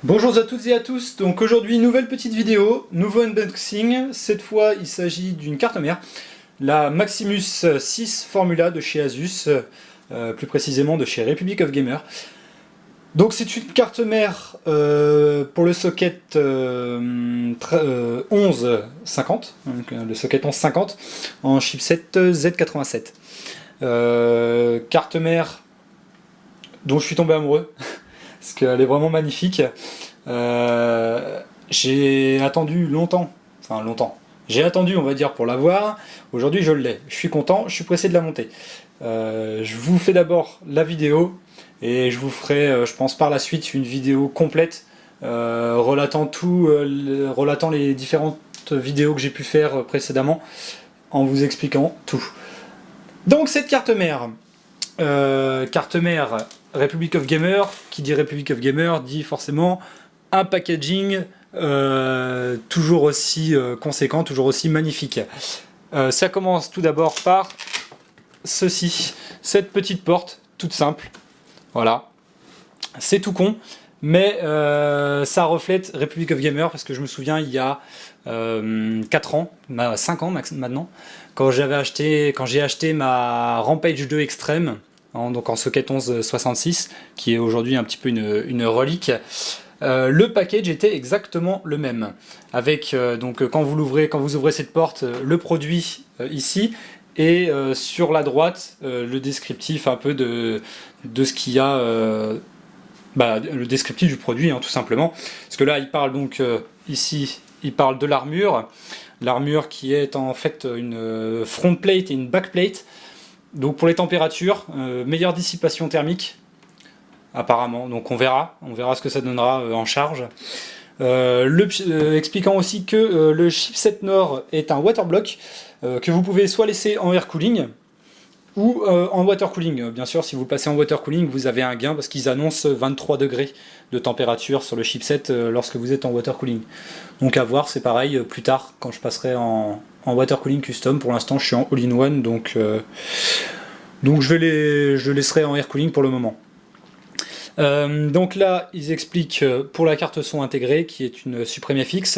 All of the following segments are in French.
Bonjour à toutes et à tous, donc aujourd'hui nouvelle petite vidéo, nouveau unboxing, cette fois il s'agit d'une carte mère, la Maximus 6 Formula de chez Asus, plus précisément de chez Republic of Gamer. Donc c'est une carte mère pour le socket 1150, donc, le socket 1150 en chipset Z87. Carte mère dont je suis tombé amoureux. Parce qu'elle est vraiment magnifique. J'ai attendu longtemps, j'ai attendu on va dire pour l'avoir, aujourd'hui je l'ai, je suis content, je suis pressé de la monter. Je vous fais d'abord la vidéo, et je vous ferai je pense par la suite une vidéo complète relatant les différentes vidéos que j'ai pu faire précédemment, en vous expliquant tout. Donc cette carte mère Republic of Gamer, qui dit Republic of Gamer dit forcément un packaging toujours aussi conséquent, toujours aussi magnifique. Ça commence tout d'abord par ceci, cette petite porte toute simple, voilà, c'est tout con, mais ça reflète Republic of Gamer, parce que je me souviens il y a 4 ans, 5 ans maintenant, quand j'ai acheté ma Rampage 2 Extreme, donc en socket 1166, qui est aujourd'hui un petit peu une relique. Le package était exactement le même, avec donc quand vous ouvrez cette porte, le produit ici, et sur la droite le descriptif un peu de ce qu'il y a, le descriptif du produit, tout simplement. Parce que là il parle donc ici, il parle de l'armure qui est en fait une front plate et une back plate. Donc pour les températures, meilleure dissipation thermique, apparemment, donc on verra ce que ça donnera en charge. Expliquant aussi que le chipset Nord est un waterblock, que vous pouvez soit laisser en air cooling, ou en water cooling. Bien sûr, si vous le passez en water cooling, vous avez un gain, parce qu'ils annoncent 23 degrés de température sur le chipset lorsque vous êtes en water cooling. Donc à voir, c'est pareil plus tard, quand je passerai en water cooling custom. Pour l'instant je suis en all-in-one, donc je le laisserai en air cooling pour le moment. Donc là ils expliquent pour la carte son intégrée, qui est une Supreme FX.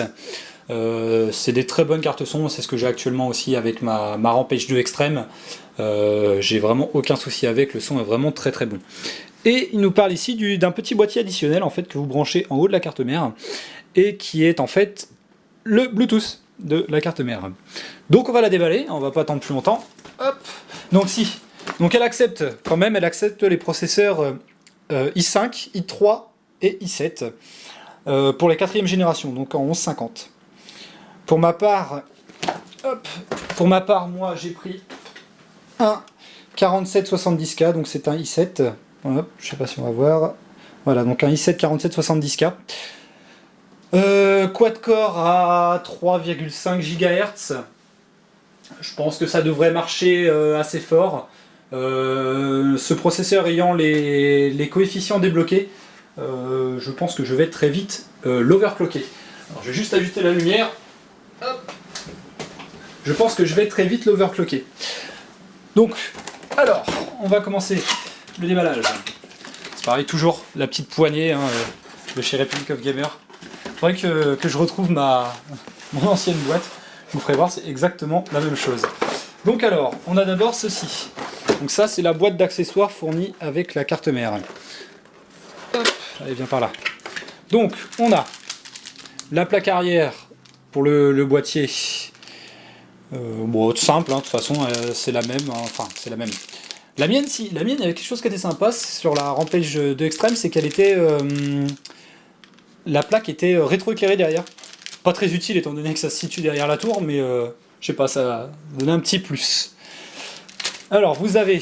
C'est des très bonnes cartes son, c'est ce que j'ai actuellement aussi avec ma Rampage 2 Extreme. J'ai vraiment aucun souci avec, le son est vraiment très très bon. Et il nous parle ici d'un petit boîtier additionnel en fait, que vous branchez en haut de la carte mère, et qui est en fait le Bluetooth de la carte mère. Donc on va la déballer, on va pas attendre plus longtemps. Hop. Donc elle accepte quand même, les processeurs i5, i3 et i7 pour les 4e générations, donc en 1150. Pour ma part, moi j'ai pris un 4770K, donc c'est un i7. Hop, je sais pas si on va voir. Voilà, donc un i7 4770K. Quad-core à 3,5 GHz. Je pense que ça devrait marcher assez fort. Ce processeur ayant les coefficients débloqués, je pense que je vais très vite l'overclocker. Alors je vais juste ajuster la lumière. Hop. Je pense que je vais très vite l'overclocker. Donc, alors, on va commencer le déballage. C'est pareil, toujours la petite poignée de chez Republic of Gamer. Il faudrait que je retrouve mon ancienne boîte. Je vous ferai voir, c'est exactement la même chose. Donc alors, on a d'abord ceci. Donc ça, c'est la boîte d'accessoires fournie avec la carte mère. Hop, allez, viens par là. Donc, on a la plaque arrière pour le boîtier. Bon, simple, de toute façon, c'est la même. C'est la même. La mienne, il y avait quelque chose qui était sympa sur la Rampage 2 Extreme, c'est qu'elle était... la plaque était rétroéclairée derrière. Pas très utile étant donné que ça se situe derrière la tour, mais je sais pas, ça donne un petit plus. Alors vous avez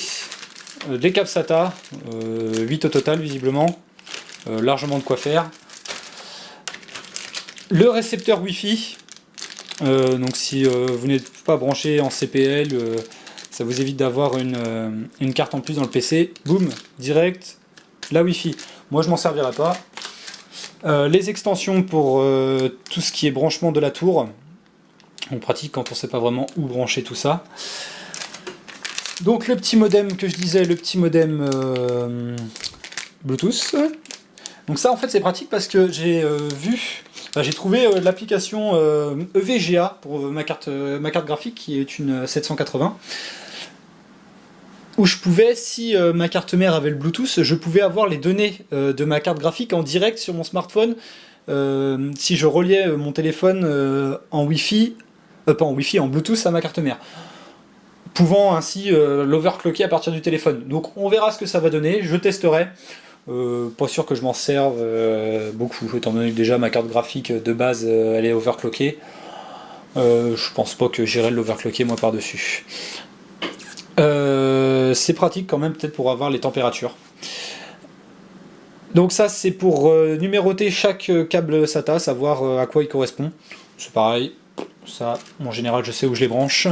des câbles SATA, 8 au total visiblement, largement de quoi faire. Le récepteur Wi-Fi, donc si vous n'êtes pas branché en CPL, ça vous évite d'avoir une carte en plus dans le PC. Boum, direct, la Wi-Fi. Moi je m'en servirai pas. Les extensions pour tout ce qui est branchement de la tour, on pratique quand on ne sait pas vraiment où brancher tout ça. Donc le petit modem que je disais, le petit modem Bluetooth. Donc ça en fait c'est pratique parce que j'ai j'ai trouvé l'application EVGA pour ma carte graphique qui est une 780, où je pouvais, si ma carte mère avait le Bluetooth, je pouvais avoir les données de ma carte graphique en direct sur mon smartphone si je reliais mon téléphone en Wi-Fi, pas en Wi-Fi, en Bluetooth à ma carte mère, pouvant ainsi l'overclocker à partir du téléphone. Donc on verra ce que ça va donner, je testerai. Pas sûr que je m'en serve beaucoup, étant donné que déjà ma carte graphique de base elle est overclockée. Je pense pas que j'irai l'overclocker moi par-dessus. C'est pratique quand même, peut-être pour avoir les températures. Donc ça c'est pour numéroter chaque câble SATA, savoir à quoi il correspond. C'est pareil, ça en général je sais où je les branche.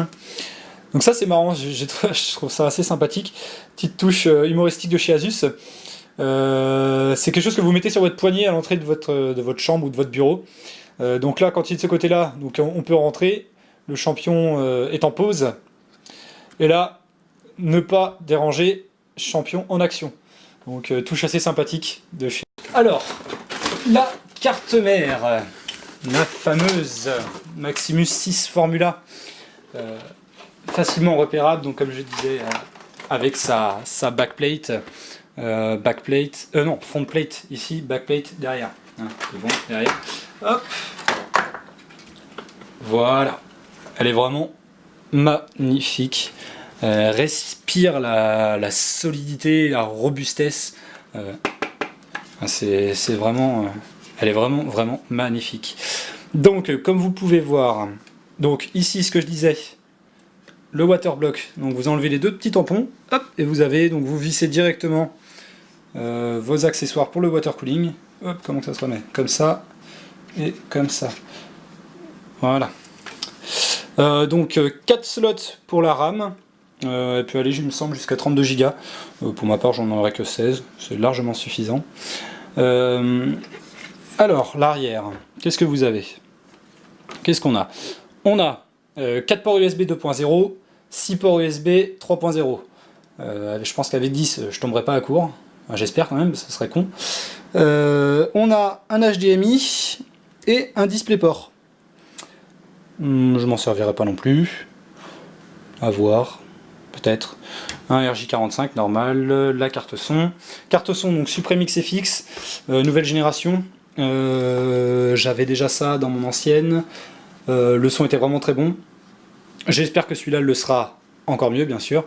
Donc ça c'est marrant, je trouve ça assez sympathique. Petite touche humoristique de chez Asus. C'est quelque chose que vous mettez sur votre poignet à l'entrée de votre chambre ou de votre bureau. Donc là quand il est de ce côté là, donc on peut rentrer, le champion est en pause. Et là, ne pas déranger, champion en action. Donc touche assez sympathique de chez. Alors, la carte mère, la fameuse Maximus 6 Formula, facilement repérable, donc comme je disais, avec sa backplate, non, front plate ici, backplate derrière. Hein, c'est bon, derrière. Hop. Voilà. Elle est vraiment magnifique. Respire la solidité, la robustesse. C'est vraiment, elle est vraiment magnifique. Donc, comme vous pouvez voir, donc ici ce que je disais, le waterblock. Donc vous enlevez les deux petits tampons, hop, et vous avez, donc vous vissez directement vos accessoires pour le water cooling. Hop, comment ça se remet? Comme ça et comme ça. Voilà. Donc 4 slots pour la RAM. Elle peut aller, il me semble, jusqu'à 32 Go. Pour ma part, j'en aurai que 16. C'est largement suffisant. Alors, l'arrière. Qu'est-ce que vous avez? Qu'est-ce qu'on a? On a 4 ports USB 2.0, 6 ports USB 3.0. Je pense qu'avec 10, je tomberai pas à court. Enfin, j'espère quand même, ça serait con. On a un HDMI et un DisplayPort. Je m'en servirai pas non plus. À voir. Peut-être. Un RJ45 normal, la carte son. Carte son, donc Supremix FX, nouvelle génération. J'avais déjà ça dans mon ancienne. Le son était vraiment très bon. J'espère que celui-là le sera encore mieux, bien sûr.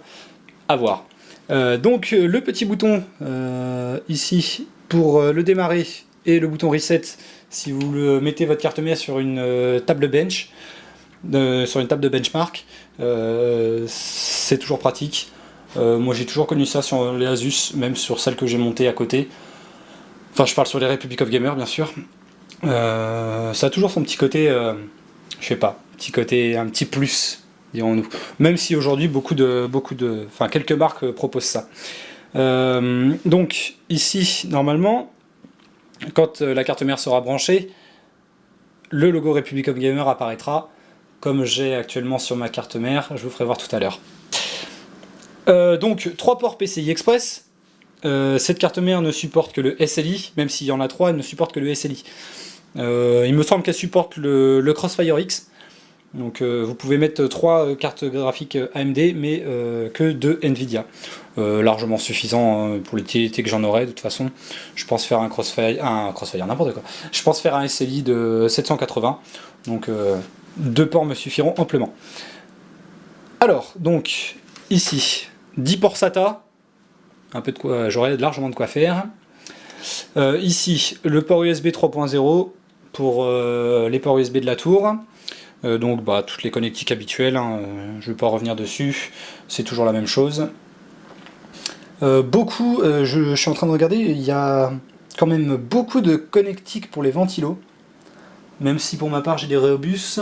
À voir. Donc le petit bouton ici pour le démarrer et le bouton reset si vous le mettez votre carte mère sur une table bench. Sur une table de benchmark, c'est toujours pratique. Moi j'ai toujours connu ça sur les Asus, même sur celles que j'ai montées à côté. Enfin je parle sur les Republic of Gamers bien sûr. Ça a toujours son petit côté, je sais pas, petit côté, un petit plus, dirons-nous. Même si aujourd'hui enfin quelques marques proposent ça. Donc ici normalement, quand la carte mère sera branchée, le logo Republic of Gamers apparaîtra. Comme j'ai actuellement sur ma carte mère, je vous ferai voir tout à l'heure. Donc 3 ports PCI Express. Cette carte mère ne supporte que le SLI, même s'il y en a 3, elle ne supporte que le SLI. Il me semble qu'elle supporte le Crossfire X. Donc vous pouvez mettre 3 cartes graphiques AMD, mais que 2 Nvidia. Largement suffisant pour l'utilité que j'en aurai. De toute façon, je pense faire un Crossfire, n'importe quoi. Je pense faire un SLI de 780. Donc 2 ports me suffiront amplement. Alors, donc, ici, 10 ports SATA, un peu de quoi, j'aurai largement de quoi faire. Ici, le port USB 3.0 pour les ports USB de la tour. Donc, toutes les connectiques habituelles, hein, je ne vais pas revenir dessus, c'est toujours la même chose. Je suis en train de regarder, il y a quand même beaucoup de connectiques pour les ventilos. Même si pour ma part j'ai des Rheobus,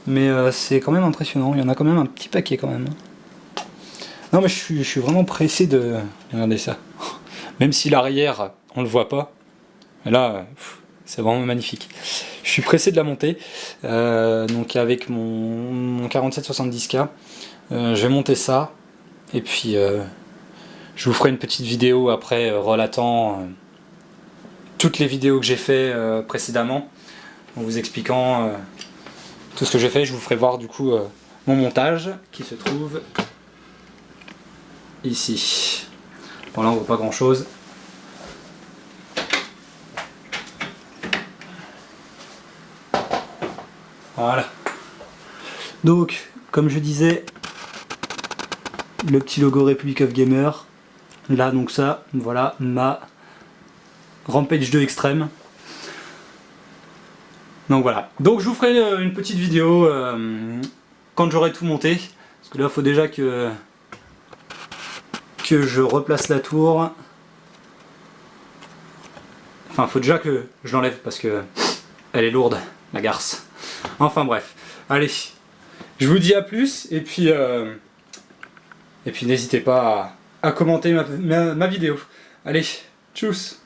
mais c'est quand même impressionnant, il y en a quand même un petit paquet quand même. Non mais je suis vraiment pressé de regarder ça. Même si l'arrière, on le voit pas, mais là, c'est vraiment magnifique. Je suis pressé de la monter, donc avec mon 4770K, je vais monter ça, et puis je vous ferai une petite vidéo après relatant toutes les vidéos que j'ai fait précédemment, en vous expliquant tout ce que j'ai fait. Je vous ferai voir du coup mon montage qui se trouve ici. Bon là on voit pas grand chose. Voilà. Donc, comme je disais, le petit logo Republic of Gamer. Là, donc ça, voilà ma Rampage 2 Extreme. Donc voilà. Donc je vous ferai une petite vidéo quand j'aurai tout monté. Parce que là, il faut déjà que je replace la tour. Enfin, il faut déjà que je l'enlève parce que elle est lourde, la garce. Enfin bref. Allez. Je vous dis à plus et puis n'hésitez pas à commenter ma vidéo. Allez, tchuss!